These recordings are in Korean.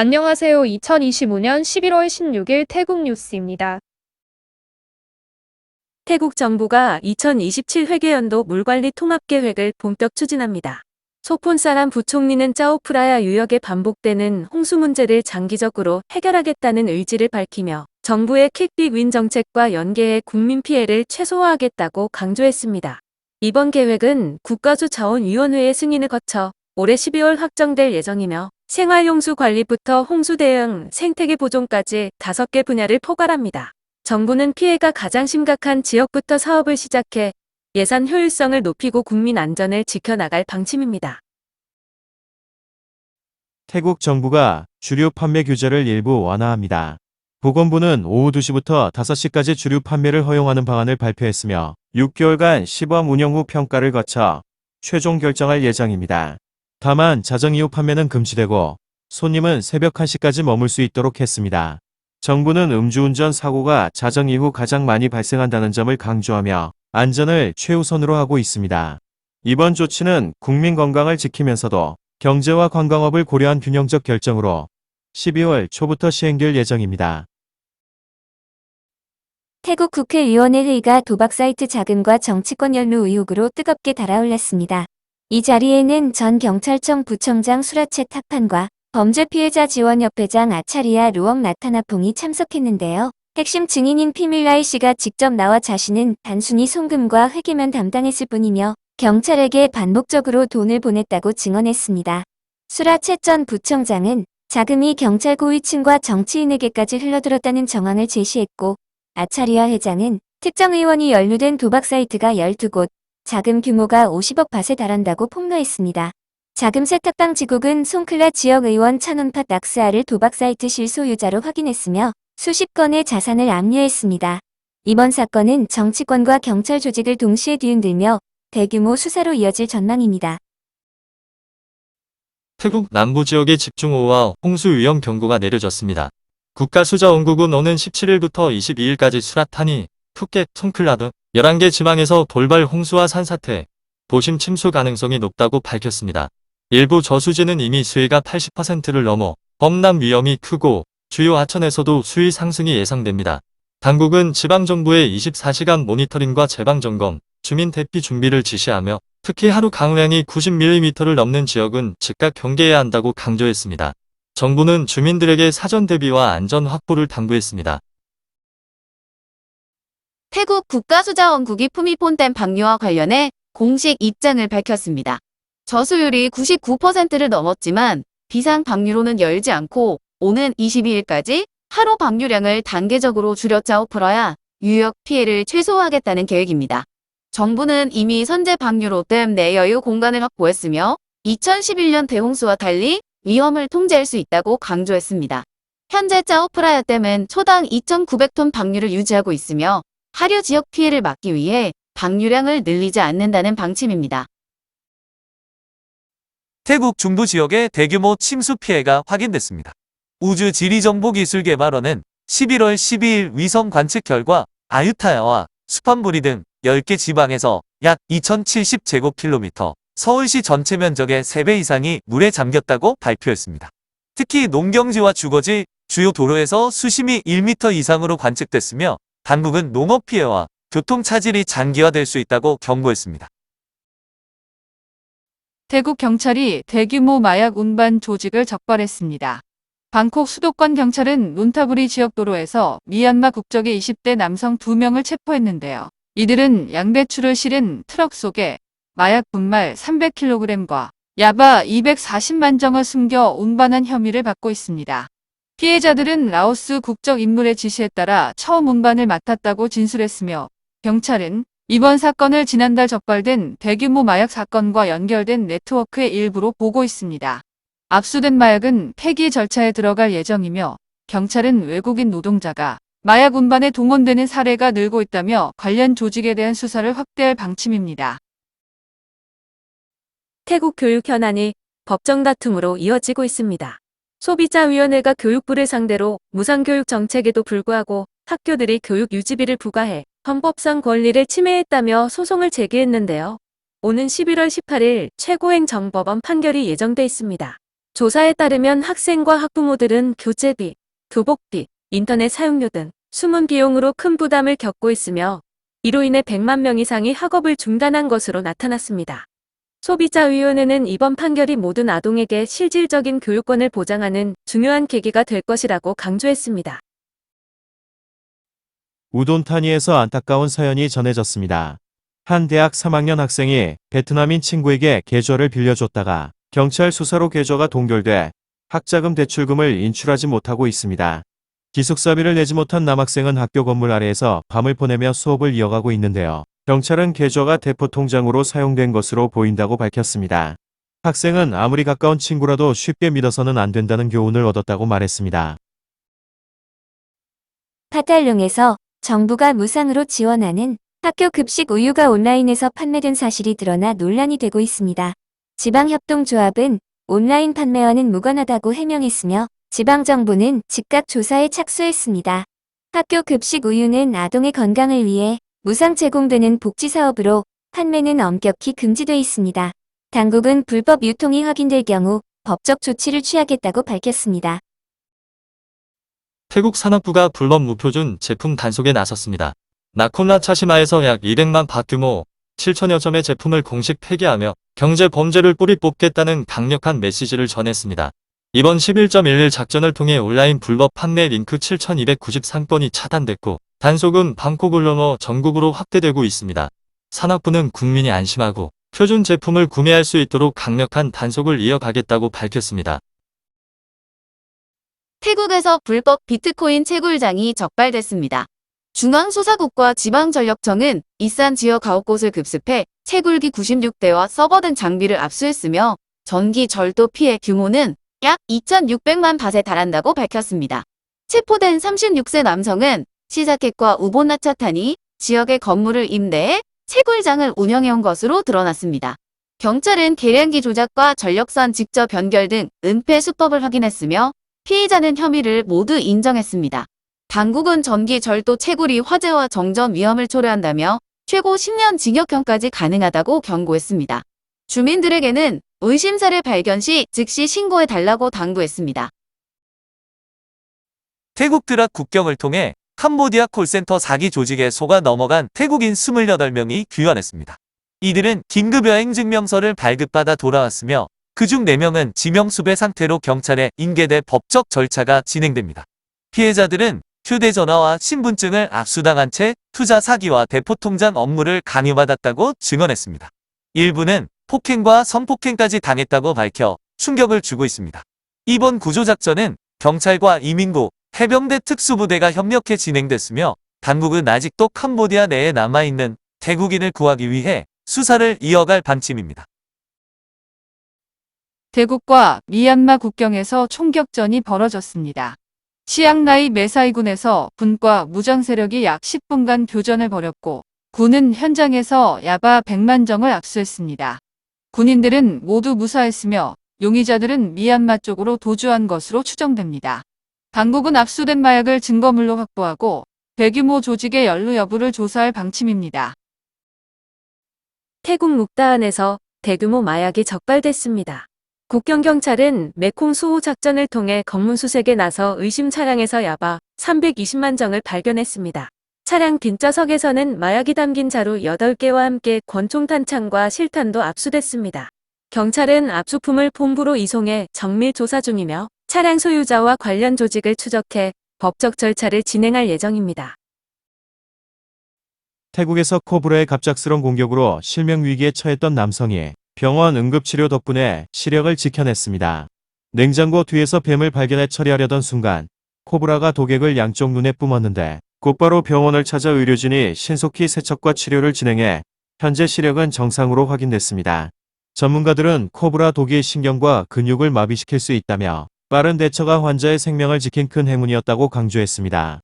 안녕하세요. 2025년 11월 16일 태국 뉴스입니다. 태국 정부가 2027 회계연도 물관리 통합계획을 본격 추진합니다. 소폰사람 부총리는 짜오프라야 유역에 반복되는 홍수 문제를 장기적으로 해결하겠다는 의지를 밝히며 정부의 킥빅윈 정책과 연계해 국민 피해를 최소화하겠다고 강조했습니다. 이번 계획은 국가수자원위원회의 승인을 거쳐 올해 12월 확정될 예정이며 생활용수 관리부터 홍수 대응, 생태계 보존까지 5개 분야를 포괄합니다. 정부는 피해가 가장 심각한 지역부터 사업을 시작해 예산 효율성을 높이고 국민 안전을 지켜나갈 방침입니다. 태국 정부가 주류 판매 규제를 일부 완화합니다. 보건부는 오후 2시부터 5시까지 주류 판매를 허용하는 방안을 발표했으며 6개월간 시범 운영 후 평가를 거쳐 최종 결정할 예정입니다. 다만 자정 이후 판매는 금지되고 손님은 새벽 1시까지 머물 수 있도록 했습니다. 정부는 음주운전 사고가 자정 이후 가장 많이 발생한다는 점을 강조하며 안전을 최우선으로 하고 있습니다. 이번 조치는 국민 건강을 지키면서도 경제와 관광업을 고려한 균형적 결정으로 12월 초부터 시행될 예정입니다. 태국 국회의원의 회의가 도박 사이트 자금과 정치권 연루 의혹으로 뜨겁게 달아올랐습니다. 이 자리에는 전 경찰청 부청장 수라쳇 탁판과 범죄 피해자 지원협회장 아차리아 루엉 나타나퐁이 참석했는데요. 핵심 증인인 피밀라이 씨가 직접 나와 자신은 단순히 송금과 회계만 담당했을 뿐이며 경찰에게 반복적으로 돈을 보냈다고 증언했습니다. 수라쳇 전 부청장은 자금이 경찰 고위층과 정치인에게까지 흘러들었다는 정황을 제시했고, 아차리아 회장은 특정 의원이 연루된 도박 사이트가 12곳, 자금 규모가 50억 밭에 달한다고 폭로했습니다. 자금 세탁당 지국은 송클라 지역 의원 차논팟 낙스아를 도박 사이트 실소유자로 확인했으며 수십 건의 자산을 압류했습니다. 이번 사건은 정치권과 경찰 조직을 동시에 뒤흔들며 대규모 수사로 이어질 전망입니다. 태국 남부 지역에 집중호우와 홍수 위험 경고가 내려졌습니다. 국가수자원국은 오는 17일부터 22일까지 수라타니, 푸켓, 송클라 등 11개 지방에서 돌발 홍수와 산사태, 도심 침수 가능성이 높다고 밝혔습니다. 일부 저수지는 이미 수위가 80%를 넘어 범람 위험이 크고 주요 하천에서도 수위 상승이 예상됩니다. 당국은 지방정부의 24시간 모니터링과 재방점검, 주민 대피 준비를 지시하며 특히 하루 강우량이 90mm를 넘는 지역은 즉각 경계해야 한다고 강조했습니다. 정부는 주민들에게 사전 대비와 안전 확보를 당부했습니다. 태국 국가수자원국이 푸미폰댐 방류와 관련해 공식 입장을 밝혔습니다. 저수율이 99%를 넘었지만 비상 방류로는 열지 않고 오는 22일까지 하루 방류량을 단계적으로 줄여 짜오프라야 유역 피해를 최소화하겠다는 계획입니다. 정부는 이미 선제 방류로 댐 내 여유 공간을 확보했으며 2011년 대홍수와 달리 위험을 통제할 수 있다고 강조했습니다. 현재 짜오프라야 댐은 초당 2,900톤 방류를 유지하고 있으며 하류 지역 피해를 막기 위해 방류량을 늘리지 않는다는 방침입니다. 태국 중부 지역에 대규모 침수 피해가 확인됐습니다. 우주지리정보기술개발원은 11월 12일 위성 관측 결과 아유타야와 수판부리 등 10개 지방에서 약 2070제곱킬로미터, 서울시 전체 면적의 3배 이상이 물에 잠겼다고 발표했습니다. 특히 농경지와 주거지, 주요 도로에서 수심이 1m 이상으로 관측됐으며 당국은 농업 피해와 교통 차질이 장기화될 수 있다고 경고했습니다. 태국 경찰이 대규모 마약 운반 조직을 적발했습니다. 방콕 수도권 경찰은 논타부리 지역 도로에서 미얀마 국적의 20대 남성 2명을 체포했는데요. 이들은 양배추를 실은 트럭 속에 마약 분말 300kg과 야바 240만 정을 숨겨 운반한 혐의를 받고 있습니다. 피해자들은 라오스 국적 인물의 지시에 따라 처음 운반을 맡았다고 진술했으며 경찰은 이번 사건을 지난달 적발된 대규모 마약 사건과 연결된 네트워크의 일부로 보고 있습니다. 압수된 마약은 폐기 절차에 들어갈 예정이며 경찰은 외국인 노동자가 마약 운반에 동원되는 사례가 늘고 있다며 관련 조직에 대한 수사를 확대할 방침입니다. 태국 교육 현안이 법정 다툼으로 이어지고 있습니다. 소비자위원회가 교육부를 상대로 무상교육 정책에도 불구하고 학교들이 교육 유지비를 부과해 헌법상 권리를 침해했다며 소송을 제기했는데요. 오는 11월 18일 최고행정법원 판결이 예정돼 있습니다. 조사에 따르면 학생과 학부모들은 교재비, 교복비, 인터넷 사용료 등 숨은 비용으로 큰 부담을 겪고 있으며 이로 인해 100만 명 이상이 학업을 중단한 것으로 나타났습니다. 소비자위원회는 이번 판결이 모든 아동에게 실질적인 교육권을 보장하는 중요한 계기가 될 것이라고 강조했습니다. 우돈타니에서 안타까운 사연이 전해졌습니다. 한 대학 3학년 학생이 베트남인 친구에게 계좌를 빌려줬다가 경찰 수사로 계좌가 동결돼 학자금 대출금을 인출하지 못하고 있습니다. 기숙사비를 내지 못한 남학생은 학교 건물 아래에서 밤을 보내며 수업을 이어가고 있는데요. 경찰은 계좌가 대포 통장으로 사용된 것으로 보인다고 밝혔습니다. 학생은 아무리 가까운 친구라도 쉽게 믿어서는 안 된다는 교훈을 얻었다고 말했습니다. 파탈룡에서 정부가 무상으로 지원하는 학교 급식 우유가 온라인에서 판매된 사실이 드러나 논란이 되고 있습니다. 지방협동조합은 온라인 판매와는 무관하다고 해명했으며 지방정부는 즉각 조사에 착수했습니다. 학교 급식 우유는 아동의 건강을 위해 무상 제공되는 복지사업으로 판매는 엄격히 금지돼 있습니다. 당국은 불법 유통이 확인될 경우 법적 조치를 취하겠다고 밝혔습니다. 태국 산업부가 불법 무표준 제품 단속에 나섰습니다. 나콘라 차시마에서 약 200만 바 규모 7천여 점의 제품을 공식 폐기하며 경제 범죄를 뿌리 뽑겠다는 강력한 메시지를 전했습니다. 이번 11.11 작전을 통해 온라인 불법 판매 링크 7,293건이 차단됐고 단속은 방콕을 넘어 전국으로 확대되고 있습니다. 산업부는 국민이 안심하고 표준 제품을 구매할 수 있도록 강력한 단속을 이어가겠다고 밝혔습니다. 태국에서 불법 비트코인 채굴장이 적발됐습니다. 중앙수사국과 지방전력청은 이산 지역 9곳을 급습해 채굴기 96대와 서버 등 장비를 압수했으며 전기 절도 피해 규모는 약 2,600만 밭에 달한다고 밝혔습니다. 체포된 36세 남성은 시자켓과 우본나차탄이 지역의 건물을 임대해 채굴장을 운영해온 것으로 드러났습니다. 경찰은 계량기 조작과 전력선 직접 연결 등 은폐 수법을 확인했으며 피해자는 혐의를 모두 인정했습니다. 당국은 전기 절도 채굴이 화재와 정전 위험을 초래한다며 최고 10년 징역형까지 가능하다고 경고했습니다. 주민들에게는 의심사를 발견 시 즉시 신고해달라고 당부했습니다. 태국 드락 국경을 통해 캄보디아 콜센터 사기 조직에 속아 넘어간 태국인 28명이 귀환했습니다. 이들은 긴급여행 증명서를 발급받아 돌아왔으며 그중 4명은 지명수배 상태로 경찰에 인계돼 법적 절차가 진행됩니다. 피해자들은 휴대전화와 신분증을 압수당한 채 투자 사기와 대포통장 업무를 강요받았다고 증언했습니다. 일부는 폭행과 성폭행까지 당했다고 밝혀 충격을 주고 있습니다. 이번 구조작전은 경찰과 이민고, 해병대 특수부대가 협력해 진행됐으며 당국은 아직도 캄보디아 내에 남아있는 태국인을 구하기 위해 수사를 이어갈 방침입니다. 태국과 미얀마 국경에서 총격전이 벌어졌습니다. 치앙라이 메사이군에서 군과 무장 세력이 약 10분간 교전을 벌였고 군은 현장에서 야바 100만 정을 압수했습니다. 군인들은 모두 무사했으며 용의자들은 미얀마 쪽으로 도주한 것으로 추정됩니다. 당국은 압수된 마약을 증거물로 확보하고 대규모 조직의 연루 여부를 조사할 방침입니다. 태국 묵다안에서 대규모 마약이 적발됐습니다. 국경경찰은 메콩 수호 작전을 통해 검문 수색에 나서 의심 차량에서 야바 320만 정을 발견했습니다. 차량 뒷좌석에서는 마약이 담긴 자루 8개와 함께 권총 탄창과 실탄도 압수됐습니다. 경찰은 압수품을 본부로 이송해 정밀 조사 중이며 차량 소유자와 관련 조직을 추적해 법적 절차를 진행할 예정입니다. 태국에서 코브라의 갑작스런 공격으로 실명 위기에 처했던 남성이 병원 응급치료 덕분에 시력을 지켜냈습니다. 냉장고 뒤에서 뱀을 발견해 처리하려던 순간 코브라가 독액을 양쪽 눈에 뿜었는데 곧바로 병원을 찾아 의료진이 신속히 세척과 치료를 진행해 현재 시력은 정상으로 확인됐습니다. 전문가들은 코브라 독이 신경과 근육을 마비시킬 수 있다며 빠른 대처가 환자의 생명을 지킨 큰 행운이었다고 강조했습니다.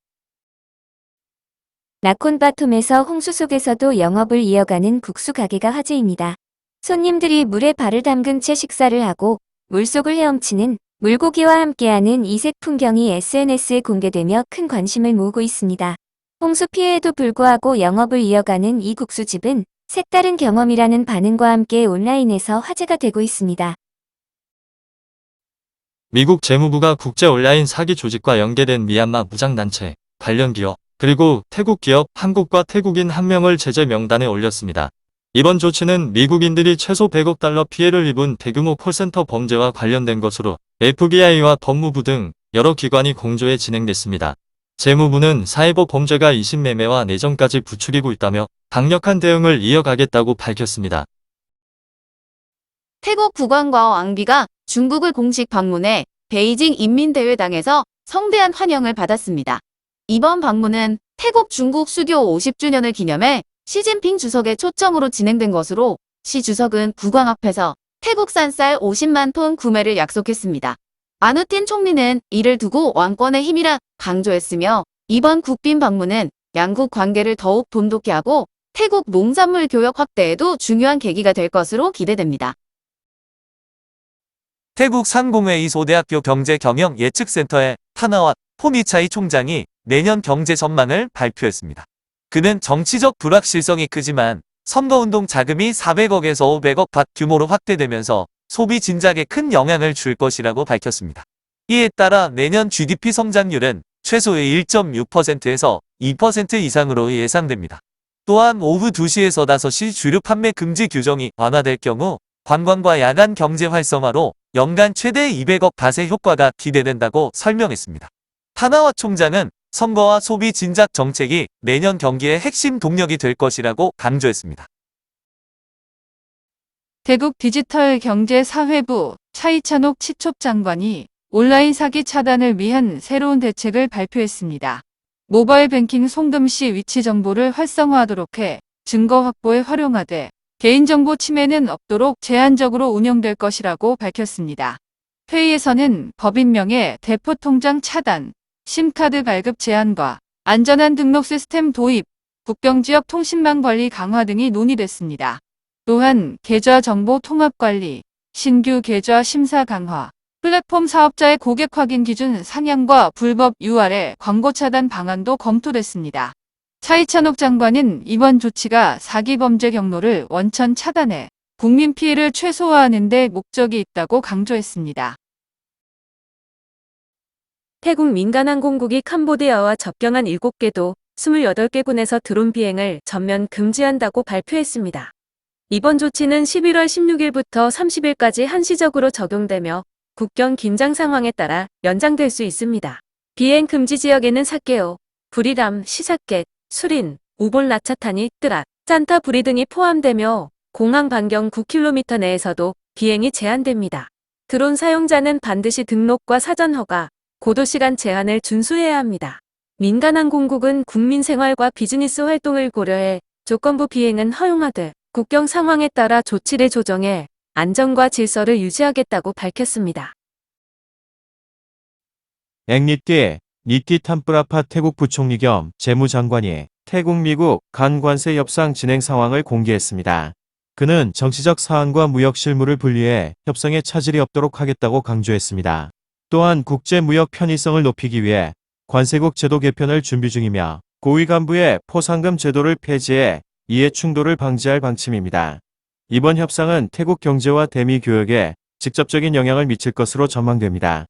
나콘바툼에서 홍수 속에서도 영업을 이어가는 국수 가게가 화제입니다. 손님들이 물에 발을 담근 채 식사를 하고 물속을 헤엄치는 물고기와 함께하는 이색 풍경이 SNS에 공개되며 큰 관심을 모으고 있습니다. 홍수 피해에도 불구하고 영업을 이어가는 이 국수집은 색다른 경험이라는 반응과 함께 온라인에서 화제가 되고 있습니다. 미국 재무부가 국제 온라인 사기 조직과 연계된 미얀마 무장단체, 관련 기업, 그리고 태국 기업 한국과 태국인 1명을 제재 명단에 올렸습니다. 이번 조치는 미국인들이 최소 100억 달러 피해를 입은 대규모 콜센터 범죄와 관련된 것으로 FBI와 법무부 등 여러 기관이 공조해 진행됐습니다. 재무부는 사이버 범죄가 인신매매와 내정까지 부추기고 있다며 강력한 대응을 이어가겠다고 밝혔습니다. 태국 국왕과 왕비가 중국을 공식 방문해 베이징 인민대회당에서 성대한 환영을 받았습니다. 이번 방문은 태국 중국 수교 50주년을 기념해 시진핑 주석의 초청으로 진행된 것으로 시 주석은 국왕 앞에서 태국산 쌀 50만 톤 구매를 약속했습니다. 아누틴 총리는 이를 두고 왕권의 힘이라 강조했으며 이번 국빈 방문은 양국 관계를 더욱 돈독히 하고 태국 농산물 교역 확대에도 중요한 계기가 될 것으로 기대됩니다. 태국 상공회 이소대학교 경제경영예측센터의 타나와 포미차이 총장이 내년 경제 전망을 발표했습니다. 그는 정치적 불확실성이 크지만 선거운동 자금이 400억에서 500억 밭 규모로 확대되면서 소비 진작에 큰 영향을 줄 것이라고 밝혔습니다. 이에 따라 내년 GDP 성장률은 최소의 1.6%에서 2% 이상으로 예상됩니다. 또한 오후 2시에서 5시 주류 판매 금지 규정이 완화될 경우 관광과 야간 경제 활성화로 연간 최대 200억 밭의 효과가 기대된다고 설명했습니다. 타나와 총장은 선거와 소비 진작 정책이 내년 경기의 핵심 동력이 될 것이라고 강조했습니다. 태국 디지털 경제사회부 차이찬옥 치촉 장관이 온라인 사기 차단을 위한 새로운 대책을 발표했습니다. 모바일 뱅킹 송금 시 위치 정보를 활성화하도록 해 증거 확보에 활용하되 개인정보 침해는 없도록 제한적으로 운영될 것이라고 밝혔습니다. 회의에서는 법인명의 대포통장 차단, 심카드 발급 제한과 안전한 등록 시스템 도입, 국경지역 통신망 관리 강화 등이 논의됐습니다. 또한 계좌 정보 통합 관리, 신규 계좌 심사 강화, 플랫폼 사업자의 고객 확인 기준 상향과 불법 URL 광고 차단 방안도 검토됐습니다. 차이찬옥 장관은 이번 조치가 사기 범죄 경로를 원천 차단해 국민 피해를 최소화하는 데 목적이 있다고 강조했습니다. 태국 민간항공국이 캄보디아와 접경한 7개도 28개군에서 드론 비행을 전면 금지한다고 발표했습니다. 이번 조치는 11월 16일부터 30일까지 한시적으로 적용되며 국경 긴장 상황에 따라 연장될 수 있습니다. 비행 금지 지역에는 사케오, 부리람, 시사켓, 수린, 우볼 라차타니, 뜨락, 짠타부리 등이 포함되며 공항 반경 9km 내에서도 비행이 제한됩니다. 드론 사용자는 반드시 등록과 사전 허가, 고도시간 제한을 준수해야 합니다. 민간항공국은 국민 생활과 비즈니스 활동을 고려해 조건부 비행은 허용하되 국경 상황에 따라 조치를 조정해 안전과 질서를 유지하겠다고 밝혔습니다. 앵리띠, 니띠 탐프라파 태국 부총리 겸 재무장관이 태국 미국 간 관세 협상 진행 상황을 공개했습니다. 그는 정치적 사안과 무역 실무를 분리해 협상에 차질이 없도록 하겠다고 강조했습니다. 또한 국제 무역 편의성을 높이기 위해 관세국 제도 개편을 준비 중이며 고위 간부의 포상금 제도를 폐지해 이해 충돌을 방지할 방침입니다. 이번 협상은 태국 경제와 대미 교역에 직접적인 영향을 미칠 것으로 전망됩니다.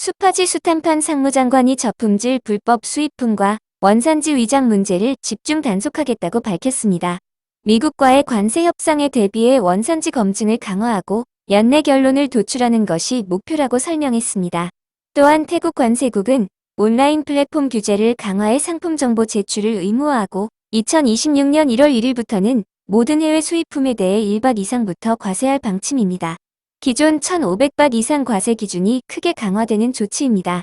수파지 수탄판 상무장관이 저품질 불법 수입품과 원산지 위장 문제를 집중 단속하겠다고 밝혔습니다. 미국과의 관세 협상에 대비해 원산지 검증을 강화하고 연내 결론을 도출하는 것이 목표라고 설명했습니다. 또한 태국 관세국은 온라인 플랫폼 규제를 강화해 상품 정보 제출을 의무화하고 2026년 1월 1일부터는 모든 해외 수입품에 대해 1밭 이상부터 과세할 방침입니다. 기존 1,500밭 이상 과세 기준이 크게 강화되는 조치입니다.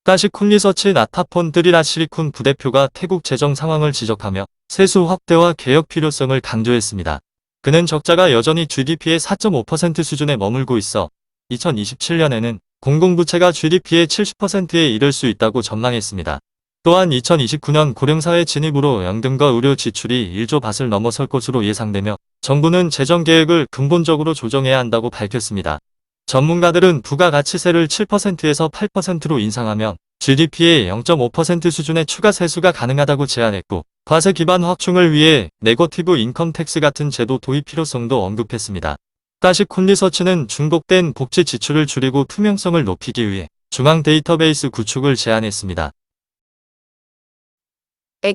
다시 쿤리서치 나타폰 드리라 시리쿤 부대표가 태국 재정 상황을 지적하며 세수 확대와 개혁 필요성을 강조했습니다. 그는 적자가 여전히 GDP의 4.5% 수준에 머물고 있어 2027년에는 공공부채가 GDP의 70%에 이를 수 있다고 전망했습니다. 또한 2029년 고령사회 진입으로 연금과 의료 지출이 1조 밭을 넘어설 것으로 예상되며 정부는 재정 계획을 근본적으로 조정해야 한다고 밝혔습니다. 전문가들은 부가가치세를 7%에서 8%로 인상하면 GDP의 0.5% 수준의 추가 세수가 가능하다고 제안했고 과세 기반 확충을 위해 네거티브 인컴 텍스 같은 제도 도입 필요성도 언급했습니다. 콘리서치는 중복된 복지 지출을 줄이고 투명성을 높이기 위해 중앙 데이터베이스 구축을 제안했습니다.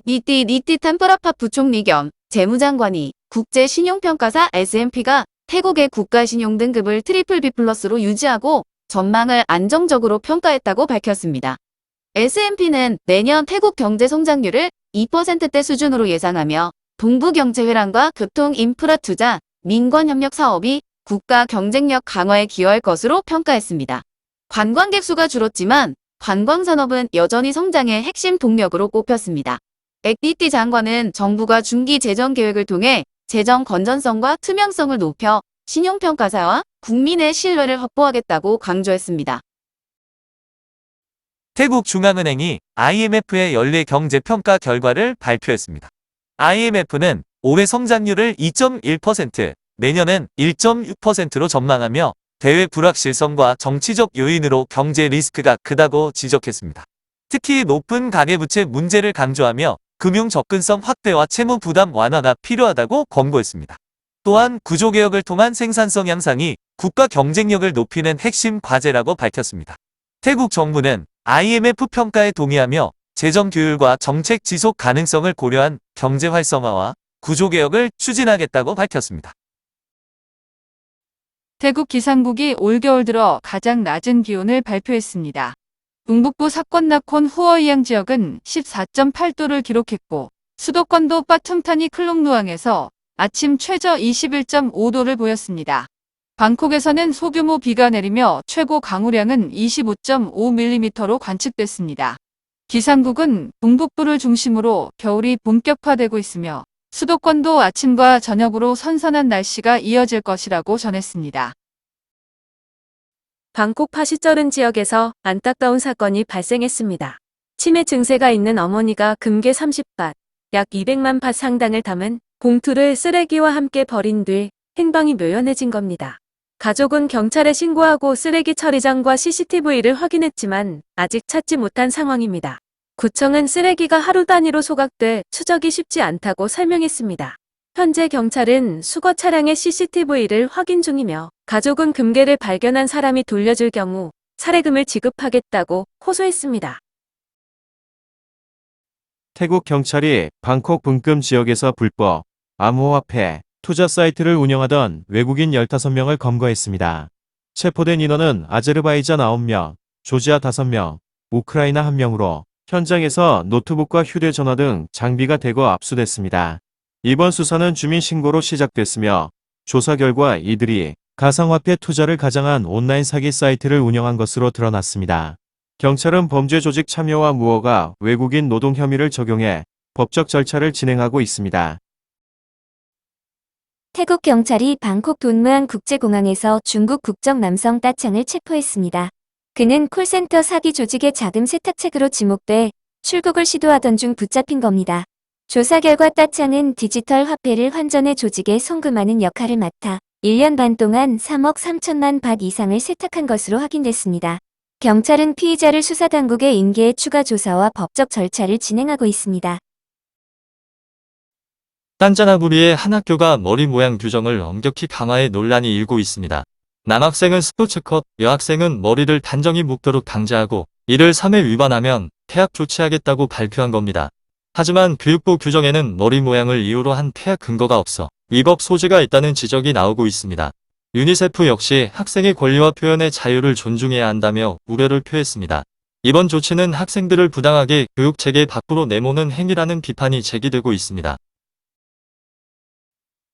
니티 템프라팟 부총리 겸 재무장관이 국제신용평가사 S&P가 태국의 국가신용 등급을 BBB+로 유지하고 전망을 안정적으로 평가했다고 밝혔습니다. S&P는 내년 태국 경제 성장률을 2%대 수준으로 예상하며 동부경제회랑과 교통 인프라 투자, 민관협력 사업이 국가 경쟁력 강화에 기여할 것으로 평가했습니다. 관광객 수가 줄었지만 관광산업은 여전히 성장의 핵심 동력으로 꼽혔습니다. 액디티 장관은 정부가 중기 재정 계획을 통해 재정 건전성과 투명성을 높여 신용평가사와 국민의 신뢰를 확보하겠다고 강조했습니다. 태국 중앙은행이 IMF의 연례 경제평가 결과를 발표했습니다. IMF는 올해 성장률을 2.1%, 내년은 1.6%로 전망하며 대외 불확실성과 정치적 요인으로 경제 리스크가 크다고 지적했습니다. 특히 높은 가계부채 문제를 강조하며 금융 접근성 확대와 채무 부담 완화가 필요하다고 권고했습니다. 또한 구조개혁을 통한 생산성 향상이 국가 경쟁력을 높이는 핵심 과제라고 밝혔습니다. 태국 정부는 IMF 평가에 동의하며 재정 규율과 정책 지속 가능성을 고려한 경제 활성화와 구조개혁을 추진하겠다고 밝혔습니다. 태국 기상국이 올겨울 들어 가장 낮은 기온을 발표했습니다. 동북부 사권나콘 후어이양 지역은 14.8도를 기록했고 수도권도 빠퉁타니 클롱누앙에서 아침 최저 21.5도를 보였습니다. 방콕에서는 소규모 비가 내리며 최고 강우량은 25.5mm로 관측됐습니다. 기상국은 동북부를 중심으로 겨울이 본격화되고 있으며 수도권도 아침과 저녁으로 선선한 날씨가 이어질 것이라고 전했습니다. 방콕 파시쩌른 지역에서 안타까운 사건이 발생했습니다. 치매 증세가 있는 어머니가 금괴 30밭, 약 200만 밭 상당을 담은 봉투를 쓰레기와 함께 버린 뒤 행방이 묘연해진 겁니다. 가족은 경찰에 신고하고 쓰레기 처리장과 CCTV를 확인했지만 아직 찾지 못한 상황입니다. 구청은 쓰레기가 하루 단위로 소각돼 추적이 쉽지 않다고 설명했습니다. 현재 경찰은 수거 차량의 CCTV를 확인 중이며 가족은 금괴를 발견한 사람이 돌려줄 경우 사례금을 지급하겠다고 호소했습니다. 태국 경찰이 방콕 bunkum 지역에서 불법 암호화폐 투자 사이트를 운영하던 외국인 15명을 검거했습니다. 체포된 인원은 아제르바이잔 9명, 조지아 5명, 우크라이나 1명으로 현장에서 노트북과 휴대전화 등 장비가 대거 압수됐습니다. 이번 수사는 주민 신고로 시작됐으며 조사 결과 이들이 가상화폐 투자를 가장한 온라인 사기 사이트를 운영한 것으로 드러났습니다. 경찰은 범죄 조직 참여와 무허가 외국인 노동 혐의를 적용해 법적 절차를 진행하고 있습니다. 태국 경찰이 방콕 돈무안 국제공항에서 중국 국적 남성 따창을 체포했습니다. 그는 콜센터 사기 조직의 자금 세탁책으로 지목돼 출국을 시도하던 중 붙잡힌 겁니다. 조사 결과 따창은 디지털 화폐를 환전해 조직에 송금하는 역할을 맡아 1년 반 동안 3억 3천만 밭 이상을 세탁한 것으로 확인됐습니다. 경찰은 피의자를 수사당국에 인계해 추가 조사와 법적 절차를 진행하고 있습니다. 딴짜나부리의 한 학교가 머리 모양 규정을 엄격히 강화해 논란이 일고 있습니다. 남학생은 스포츠컷, 여학생은 머리를 단정히 묶도록 강제하고 이를 3회 위반하면 퇴학 조치하겠다고 발표한 겁니다. 하지만 교육부 규정에는 머리 모양을 이유로 한 퇴학 근거가 없어 위법 소지가 있다는 지적이 나오고 있습니다. 유니세프 역시 학생의 권리와 표현의 자유를 존중해야 한다며 우려를 표했습니다. 이번 조치는 학생들을 부당하게 교육체계 밖으로 내모는 행위라는 비판이 제기되고 있습니다.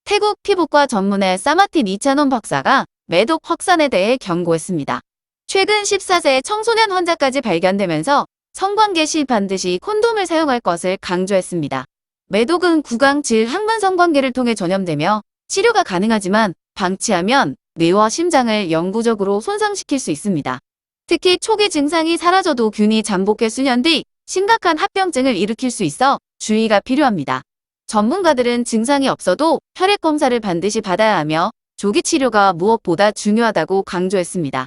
태국 피부과 전문의 사마틴 이찬원 박사가 매독 확산에 대해 경고했습니다. 최근 14세 청소년 환자까지 발견되면서 성관계 시 반드시 콘돔을 사용할 것을 강조했습니다. 매독은 구강 질 항문 성관계를 통해 전염되며 치료가 가능하지만 방치하면 뇌와 심장을 영구적으로 손상시킬 수 있습니다. 특히 초기 증상이 사라져도 균이 잠복해 수년 뒤 심각한 합병증을 일으킬 수 있어 주의가 필요합니다. 전문가들은 증상이 없어도 혈액 검사를 반드시 받아야 하며 조기 치료가 무엇보다 중요하다고 강조했습니다.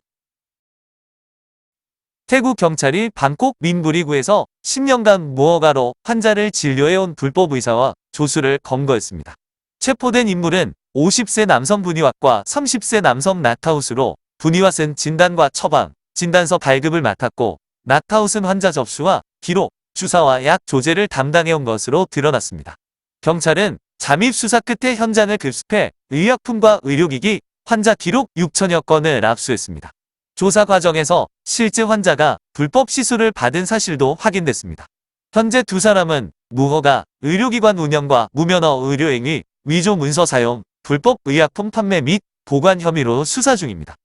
태국 경찰이 방콕 민부리구에서 10년간 무허가로 환자를 진료해온 불법 의사와 조수를 검거했습니다. 체포된 인물은 50세 남성 분이왓과 30세 남성 나타웃으로 분이왓은 진단과 처방, 진단서 발급을 맡았고 나타웃은 환자 접수와 기록, 주사와 약 조제를 담당해온 것으로 드러났습니다. 경찰은 잠입 수사 끝에 현장을 급습해 의약품과 의료기기, 환자 기록 6천여 건을 압수했습니다. 조사 과정에서 실제 환자가 불법 시술을 받은 사실도 확인됐습니다. 현재 두 사람은 무허가 의료기관 운영과 무면허 의료행위, 위조 문서 사용, 불법 의약품 판매 및 보관 혐의로 수사 중입니다.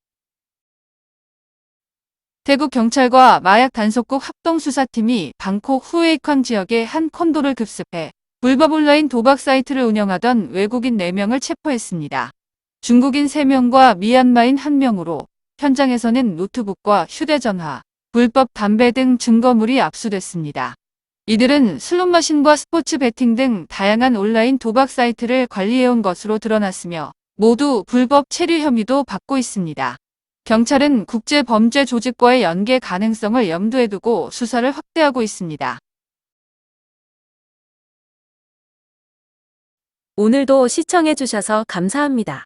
태국 경찰과 마약 단속국 합동수사팀이 방콕 후에이컨 지역의 한 콘도를 급습해 불법 온라인 도박 사이트를 운영하던 외국인 4명을 체포했습니다. 중국인 3명과 미얀마인 1명으로 현장에서는 노트북과 휴대전화, 불법 담배 등 증거물이 압수됐습니다. 이들은 슬롯머신과 스포츠 베팅 등 다양한 온라인 도박 사이트를 관리해온 것으로 드러났으며 모두 불법 체류 혐의도 받고 있습니다. 경찰은 국제범죄 조직과의 연계 가능성을 염두에 두고 수사를 확대하고 있습니다. 오늘도 시청해주셔서 감사합니다.